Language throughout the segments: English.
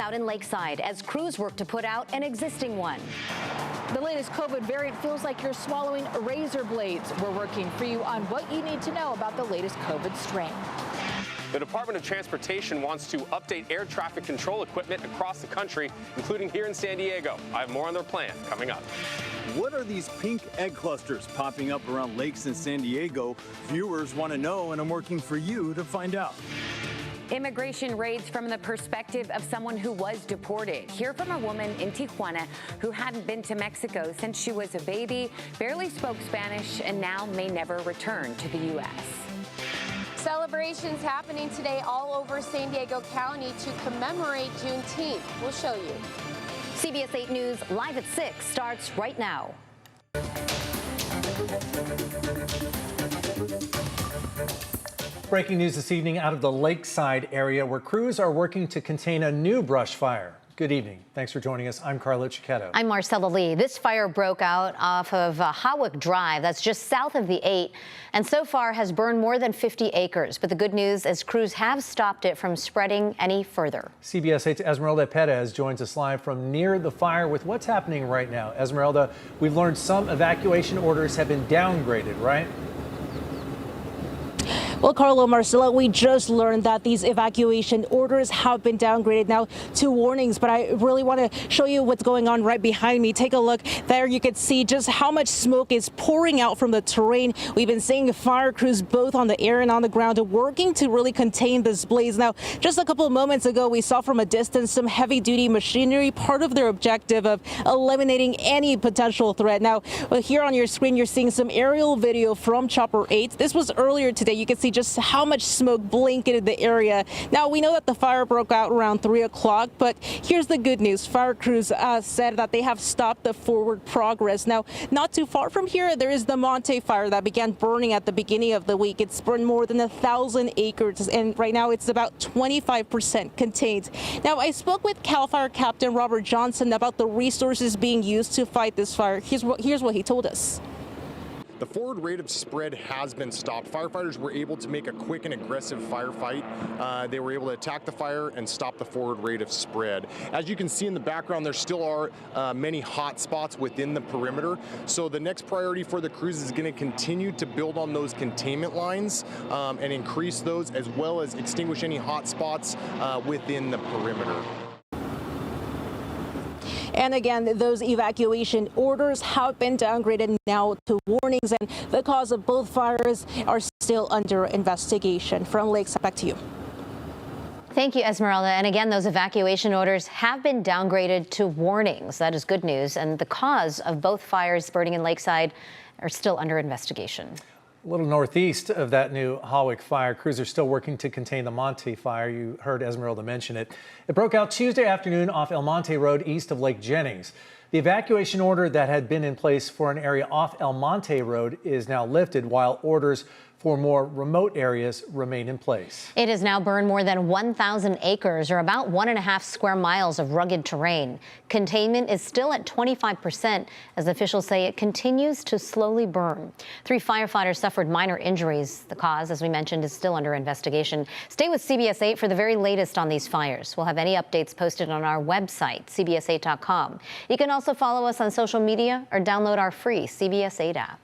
out in Lakeside as crews work to put out an existing one. The latest COVID variant feels like you're swallowing razor blades. We're working for you on what you need to know about the latest COVID strain. The Department of Transportation wants to update air traffic control equipment across the country, including here in San Diego. I have more on their plan coming up. What are these pink egg clusters popping up around lakes in San Diego? Viewers want to know, and I'm working for you to find out. Immigration raids from the perspective of someone who was deported. Hear from a woman in Tijuana who hadn't been to Mexico since she was a baby, barely spoke Spanish, and now may never return to the U.S. Celebrations happening today all over San Diego County to commemorate Juneteenth. We'll show you. CBS 8 News Live at 6 starts right now. Breaking news this evening out of the Lakeside area where crews are working to contain a new brush fire. Good evening. Thanks for joining us. I'm Carla Chiquetto. I'm Marcella Lee. This fire broke out off of Hawick Drive. That's just south of the 8, and so far has burned more than 50 acres. But the good news is crews have stopped it from spreading any further. CBS 8's Esmeralda Perez joins us live from near the fire with what's happening right now. Esmeralda, we've learned some evacuation orders have been downgraded, right? Well, Carlo, Marcella, we just learned that these evacuation orders have been downgraded now to warnings, but I really want to show you what's going on right behind me. Take a look there. You can see just how much smoke is pouring out from the terrain. We've been seeing fire crews both on the air and on the ground working to really contain this blaze. Now, just a couple of moments ago, we saw from a distance some heavy duty machinery, part of their objective of eliminating any potential threat. Now, here on your screen, you're seeing some aerial video from Chopper 8. This was earlier today. You can see just how much smoke blanketed the area. Now, we know that the fire broke out around 3 o'clock, but here's the good news. Fire crews said that they have stopped the forward progress. Now, not too far from here, there is the Monte fire that began burning at the beginning of the week. It's burned more than 1,000 acres, and right now it's about 25% contained. Now, I spoke with CAL FIRE Captain Robert Johnson about the resources being used to fight this fire. Here's what he told us. The forward rate of spread has been stopped. Firefighters were able to make a quick and aggressive firefight. They were able to attack the fire and stop the forward rate of spread. As you can see in the background, there still are many hot spots within the perimeter. So the next priority for the crews is going to continue to build on those containment lines and increase those, as well as extinguish any hot spots within the perimeter. And again, those evacuation orders have been downgraded now to warnings, and the cause of both fires are still under investigation. From Lakeside, back to you. Thank you, Esmeralda. And again, those evacuation orders have been downgraded to warnings. That is good news. And the cause of both fires burning in Lakeside are still under investigation. A little northeast of that new Hawick fire, crews are still working to contain the Monte fire. You heard Esmeralda mention it. It broke out Tuesday afternoon off El Monte Road east of Lake Jennings. The evacuation order that had been in place for an area off El Monte Road is now lifted, while orders for more remote areas remain in place. It has now burned more than 1,000 acres, or about 1.5 square miles of rugged terrain. Containment is still at 25%, as officials say it continues to slowly burn. 3 firefighters suffered minor injuries. The cause, as we mentioned, is still under investigation. Stay with CBS 8 for the very latest on these fires. We'll have any updates posted on our website, cbs8.com. You can also follow us on social media or download our free CBS 8 app.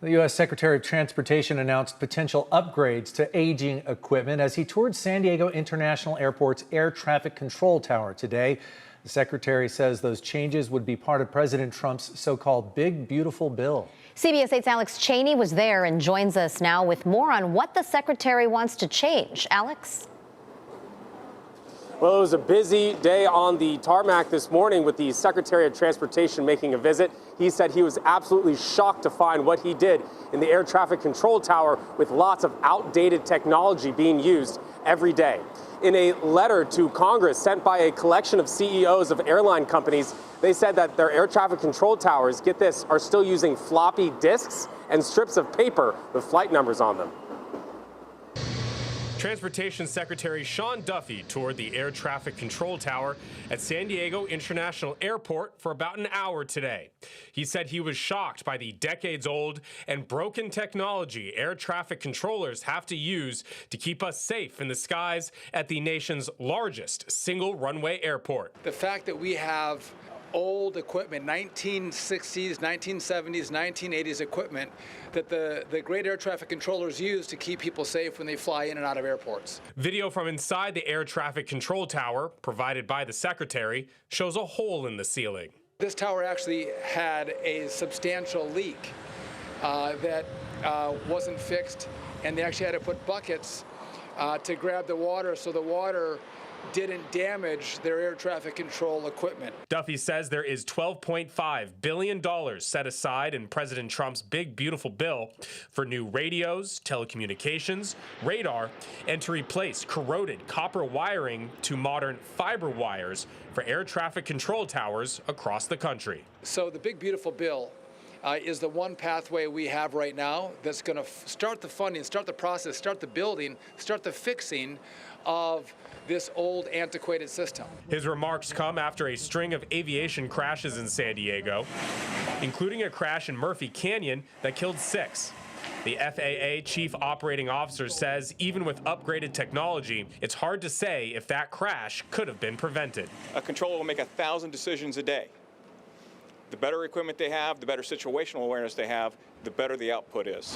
The U.S. Secretary of Transportation announced potential upgrades to aging equipment as he toured San Diego International Airport's air traffic control tower today. The secretary says those changes would be part of President Trump's so-called Big Beautiful Bill. CBS 8's Alex Cheney was there and joins us now with more on what the secretary wants to change. Alex? Well, it was a busy day on the tarmac this morning with the Secretary of Transportation making a visit. He said he was absolutely shocked to find what he did in the air traffic control tower, with lots of outdated technology being used every day. In a letter to Congress sent by a collection of CEOs of airline companies, they said that their air traffic control towers, get this, are still using floppy disks and strips of paper with flight numbers on them. Transportation Secretary Sean Duffy toured the air traffic control tower at San Diego International Airport for about an hour today. He said he was shocked by the decades-old and broken technology air traffic controllers have to use to keep us safe in the skies at the nation's largest single runway airport. The fact that we have old equipment, 1960s, 1970s, 1980s equipment that the great air traffic controllers use to keep people safe when they fly in and out of airports. Video from inside the air traffic control tower, provided by the secretary, shows a hole in the ceiling. This tower actually had a substantial leak that wasn't fixed, and they actually had to put buckets to grab the water so the water didn't damage their air traffic control equipment. Duffy says there is $12.5 billion set aside in President Trump's big, beautiful bill for new radios, telecommunications, radar, and to replace corroded copper wiring to modern fiber wires for air traffic control towers across the country. So the big, beautiful bill is the one pathway we have right now that's going to start the funding, start the process, start the building, start the fixing of this old, antiquated system. His remarks come after a string of aviation crashes in San Diego, including a crash in Murphy Canyon that killed 6. The FAA chief operating officer says even with upgraded technology, it's hard to say if that crash could have been prevented. A controller will make 1,000 decisions a day. The better equipment they have, the better situational awareness they have, the better the output is.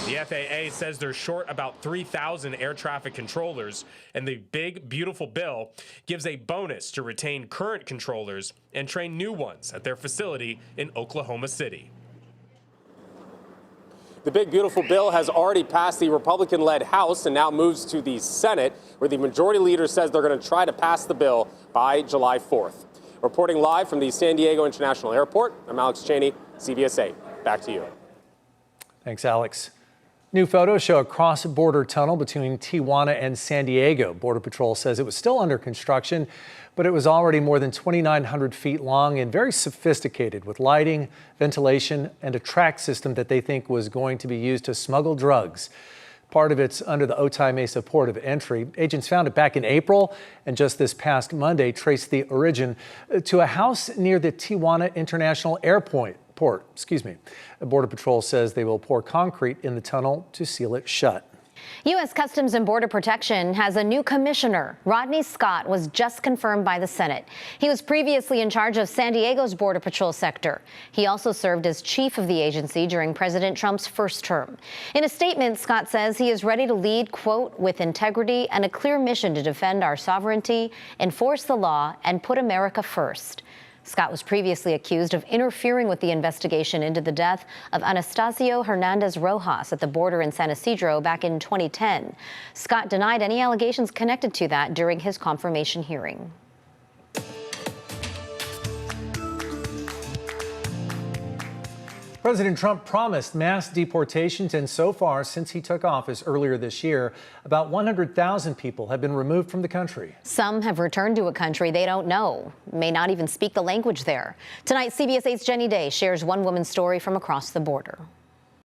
The FAA says they're short about 3,000 air traffic controllers, and the big, beautiful bill gives a bonus to retain current controllers and train new ones at their facility in Oklahoma City. The big, beautiful bill has already passed the Republican-led House and now moves to the Senate, where the majority leader says they're going to try to pass the bill by July 4th. Reporting live from the San Diego International Airport, I'm Alex Cheney, CBS 8. Back to you. Thanks, Alex. New photos show a cross-border tunnel between Tijuana and San Diego. Border Patrol says it was still under construction, but it was already more than 2,900 feet long and very sophisticated with lighting, ventilation, and a track system that they think was going to be used to smuggle drugs. Part of it's under the Otay Mesa port of entry. Agents found it back in April and just this past Monday traced the origin to a house near the Tijuana International Airport. Border Patrol says they will pour concrete in the tunnel to seal it shut. U.S. Customs and Border Protection has a new commissioner. Rodney Scott was just confirmed by the Senate. He was previously in charge of San Diego's Border Patrol sector. He also served as chief of the agency during President Trump's first term. In a statement, Scott says he is ready to lead, quote, with integrity and a clear mission to defend our sovereignty, enforce the law, and put America first. Scott was previously accused of interfering with the investigation into the death of Anastasio Hernandez Rojas at the border in San Isidro back in 2010. Scott denied any allegations connected to that during his confirmation hearing. President Trump promised mass deportations, and so far, since he took office earlier this year, about 100,000 people have been removed from the country. Some have returned to a country they don't know, may not even speak the language there. Tonight, CBS 8's Jenny Day shares one woman's story from across the border.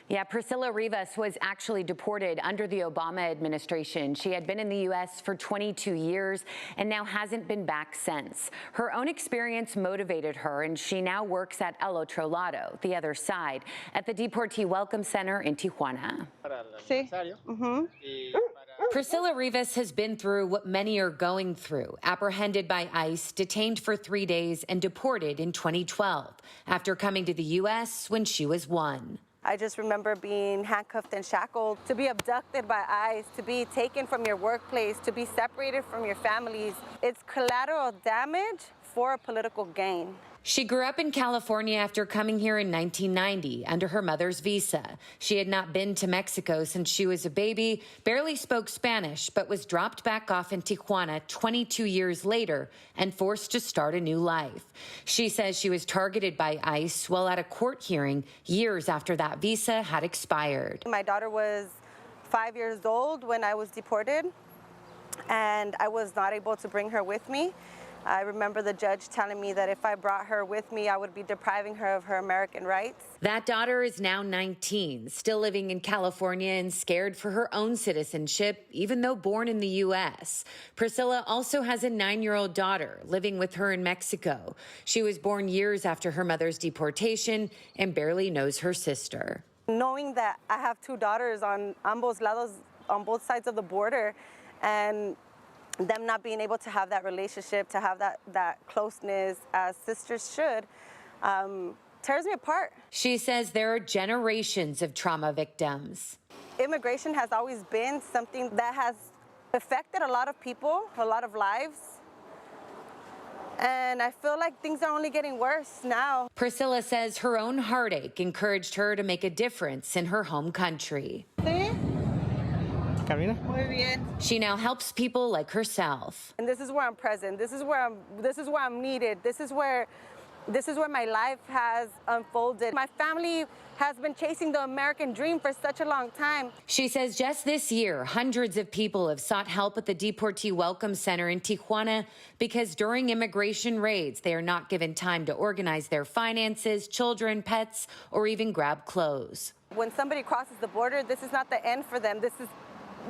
Yeah, Priscilla Rivas was actually deported under the Obama administration. She had been in the U.S. for 22 years and now hasn't been back since. Her own experience motivated her, and she now works at El Otro Lado, the other side, at the Deportee Welcome Center in Tijuana. Priscilla Rivas has been through what many are going through, apprehended by ICE, detained for 3 days, and deported in 2012 after coming to the U.S. when she was 1. I just remember being handcuffed and shackled, to be abducted by ICE, to be taken from your workplace, to be separated from your families. It's collateral damage for a political gain. She grew up in California after coming here in 1990 under her mother's visa. She had not been to Mexico since she was a baby, barely spoke Spanish, but was dropped back off in Tijuana 22 years later and forced to start a new life. She says she was targeted by ICE while at a court hearing years after that visa had expired. My daughter was 5 years old when I was deported, and I was not able to bring her with me. I remember the judge telling me that if I brought her with me, I would be depriving her of her American rights. That daughter is now 19, still living in California and scared for her own citizenship, even though born in the U.S. Priscilla also has a 9-year-old daughter living with her in Mexico. She was born years after her mother's deportation and barely knows her sister. Knowing that I have 2 daughters on ambos lados, on both sides of the border, and them not being able to have that relationship, to have that closeness as sisters should, tears me apart. She says there are generations of trauma victims. Immigration has always been something that has affected a lot of people, a lot of lives. And I feel like things are only getting worse now. Priscilla says her own heartache encouraged her to make a difference in her home country. She now helps people like herself. And this is where I'm present. This is where I'm needed. This is where my life has unfolded. My family has been chasing the American dream for such a long time. She says just this year, hundreds of people have sought help at the Deportee Welcome Center in Tijuana because during immigration raids, they are not given time to organize their finances, children, pets, or even grab clothes. When somebody crosses the border, this is not the end for them. This is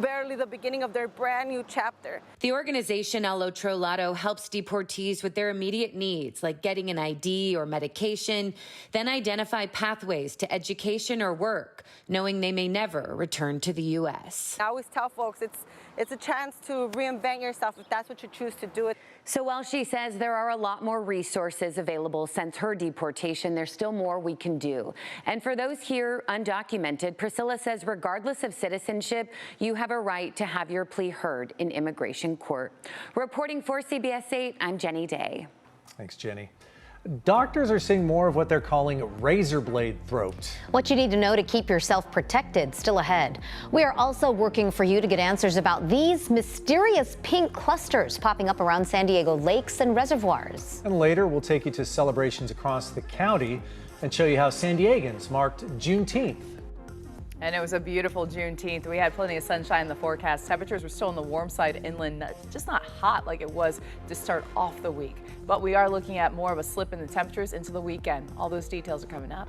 barely the beginning of their brand new chapter. The organization El Otro Lado helps deportees with their immediate needs, like getting an ID or medication, then identify pathways to education or work, knowing they may never return to the U.S. I always tell folks it's a chance to reinvent yourself if that's what you choose to do. So while she says there are a lot more resources available since her deportation, there's still more we can do. And for those here undocumented, Priscilla says regardless of citizenship, you have a right to have your plea heard in immigration court. Reporting for CBS 8, I'm Jenny Day. Thanks, Jenny. Doctors are seeing more of what they're calling razor blade throat. What you need to know to keep yourself protected still ahead. We are also working for you to get answers about these mysterious pink clusters popping up around San Diego lakes and reservoirs. And later, we'll take you to celebrations across the county and show you how San Diegans marked Juneteenth. And it was a beautiful Juneteenth. We had plenty of sunshine in the forecast. Temperatures were still on the warm side inland, just not hot like it was to start off the week. But we are looking at more of a slip in the temperatures into the weekend. All those details are coming up.